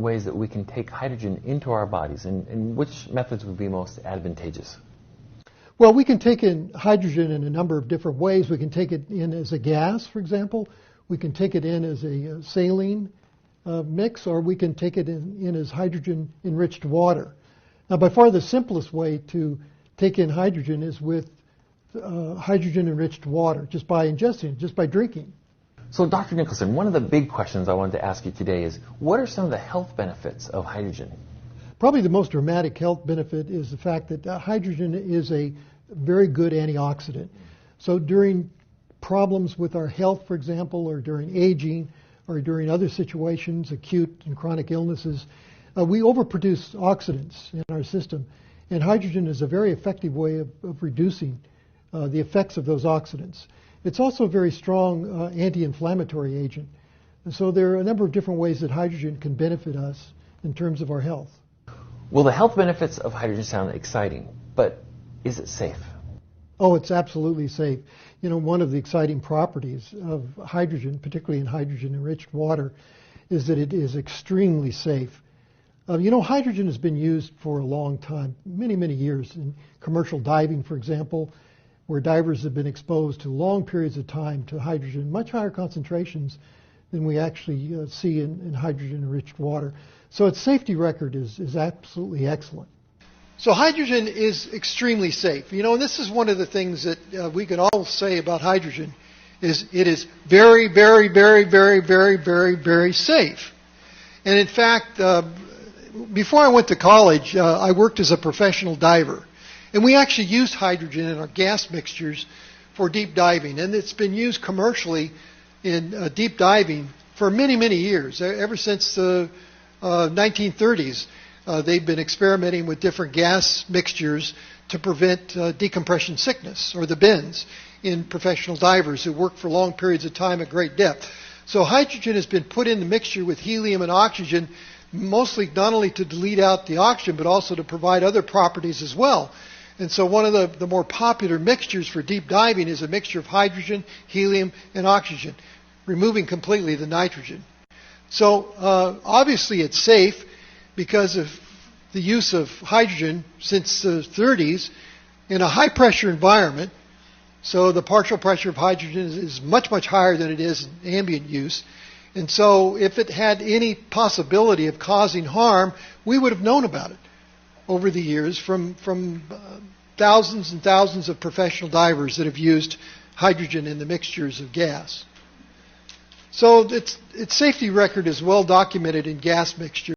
ways that we can take hydrogen into our bodies, and which methods would be most advantageous? Well, we can take in hydrogen in a number of different ways. We can take it in as a gas, for example. We can take it in as a saline mix, or we can take it in as hydrogen-enriched water. Now, by far the simplest way to take in hydrogen is with hydrogen-enriched water, just by ingesting it, just by drinking. So, Dr. Nicholson, one of the big questions I wanted to ask you today is, what are some of the health benefits of hydrogen? Probably the most dramatic health benefit is the fact that hydrogen is a very good antioxidant. So during problems with our health, for example, or during aging, or during other situations, acute and chronic illnesses, we overproduce oxidants in our system. And hydrogen is a very effective way of reducing the effects of those oxidants. It's also a very strong anti-inflammatory agent. And so there are a number of different ways that hydrogen can benefit us in terms of our health. Well, the health benefits of hydrogen sound exciting, but is it safe? Oh, it's absolutely safe. You know, one of the exciting properties of hydrogen, particularly in hydrogen-enriched water, is that it is extremely safe. You know, hydrogen has been used for a long time, many, many years, in commercial diving, for example, where divers have been exposed to long periods of time to hydrogen, much higher concentrations than we actually see in hydrogen-enriched water. So its safety record is absolutely excellent. So hydrogen is extremely safe. You know, and this is one of the things that we can all say about hydrogen, is it is very, very, very, very, very, very, very safe. And in fact, before I went to college, I worked as a professional diver. And we actually used hydrogen in our gas mixtures for deep diving. And it's been used commercially in deep diving for many, many years, ever since the 1930s. They've been experimenting with different gas mixtures to prevent decompression sickness, or the bends, in professional divers who work for long periods of time at great depth. So hydrogen has been put in the mixture with helium and oxygen, mostly not only to delete out the oxygen, but also to provide other properties as well. And so one of the more popular mixtures for deep diving is a mixture of hydrogen, helium, and oxygen, removing completely the nitrogen. So obviously it's safe because of the use of hydrogen since the 30s in a high-pressure environment. So the partial pressure of hydrogen is much, much higher than it is in ambient use. And so if it had any possibility of causing harm, we would have known about it over the years from thousands and thousands of professional divers that have used hydrogen in the mixtures of gas. So its safety record is well documented in gas mixtures.